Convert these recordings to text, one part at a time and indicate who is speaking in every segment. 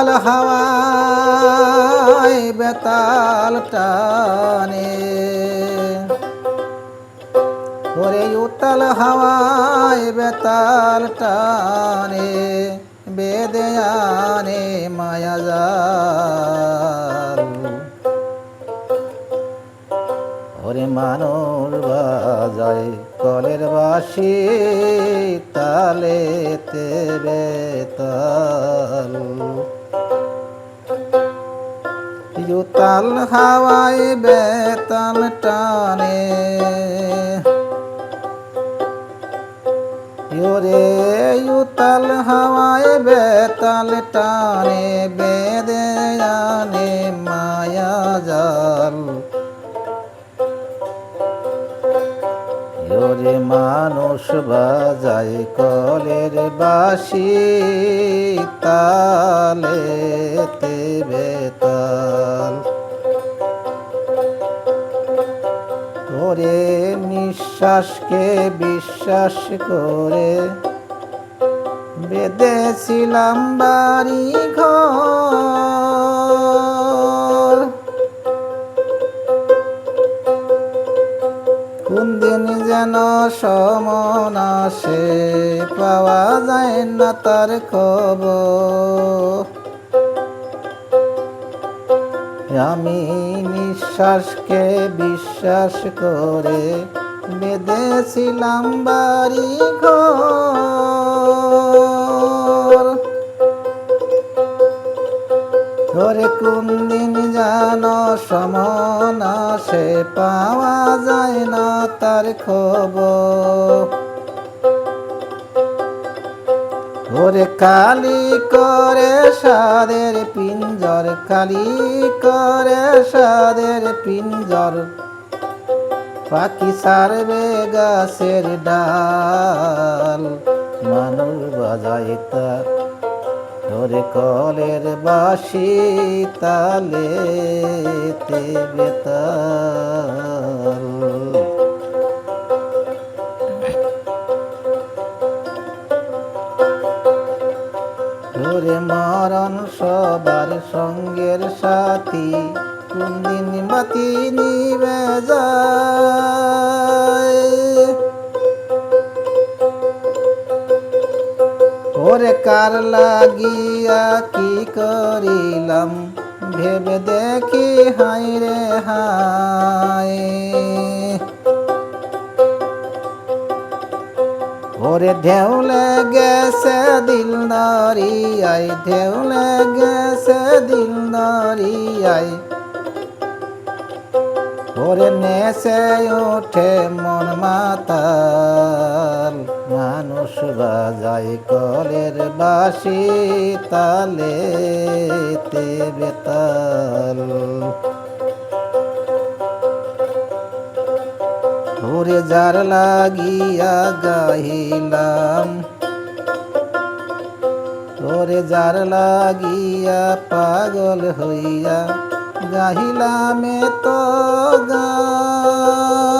Speaker 1: উতাল হাওয়ায় বেতাল টানে, ওরে উতাল হাওয়ায় বেতাল টানে, বেদে আনে মায়া জাল। ওরে মানুষ বাজায় কলের বাঁশি, তালেতে বেতাল। উতাল হাওয়ায় বেতাল টানে, ওরে উতাল হাওয়ায় বেতাল টানে, বেদে আনে মায়া জাল। ওরে মানুষ বাজায় কলের বাঁশি, তালেতে বেতাল। ওরে নিঃশ্বাসকে বিশ্বাস করে বেঁধেছিলাম বাড়ি ঘর, কোন দিন যেন সমন আসে, পাওয়া যায় না তার খবর। আমি নিঃশ্বাসকে বিশ্বাস করে বেঁধেছিলাম বাড়ি ঘর, ওরে কোন দিন যেন সমন আসে, পাওয়া যায় না তার খবর। ওরে কালি করে সাদের পিঞ্জর, কালি করে সাদের পিঞ্জর, পাখি ছাড়বে গাছের ডাল। মানুষ বাজায় তার ওরে কলের বাঁশি, তালেতে বেতাল। ওরে মরণ সবার সঙ্গের সাথী, কোন দিন বাতি নিবে যায়। ওরে কার লাগিয়া কি করিলাম, ভেবে দেখি হায় রে হায়। ওরে ঢেউ লেগেছে দিল দরিয়ায়, ঢেউ লেগেছে দিল দরিয়ায়, ওরে নেচে ওঠে মন মাতাল। মানুষ বাজায় কলের বাঁশি, তালেতে বেতাল। ওরে যার লাগিয়া গাহিলাম, ওরে যার লাগিয়া পাগল হইয়া গাহিলাম তো গান।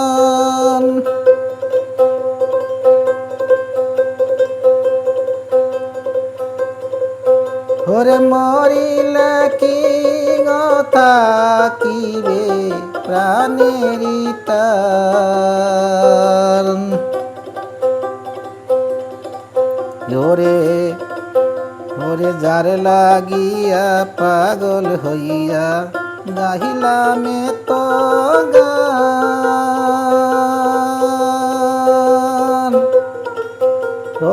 Speaker 1: ওরে মরিলে কি কথা কিবে প্রাণেরই টান, ওরে ওরে যার লাগিয়া পাগল হইয়া গাহিলাম তো গান।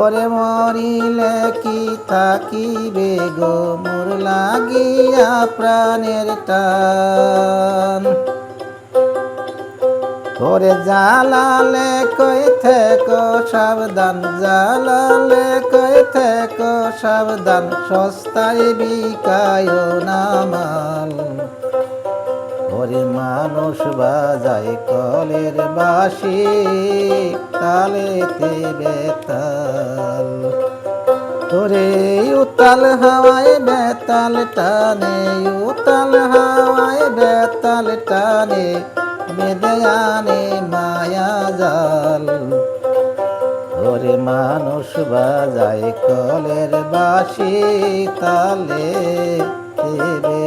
Speaker 1: ওরে মরিলে কি থাকিবে গো, মোর লাগিয়া প্রাণের টান। ওরে জালালে কই থেকো সাবধান, জালালে কই থেকো সাবধান, সস্তায় বিকায় না মাল। ওরে মানুষ বাজায় কলের বাঁশি, তালেতে বেতাল। ওরে উতাল হাওয়ায় বেতাল টানে, উতাল হাওয়ায় বেতাল টানে, বেদে আনে মায়া জাল। ওরে ওরে মানুষ বাজায় কলের বাঁশি তালে, এ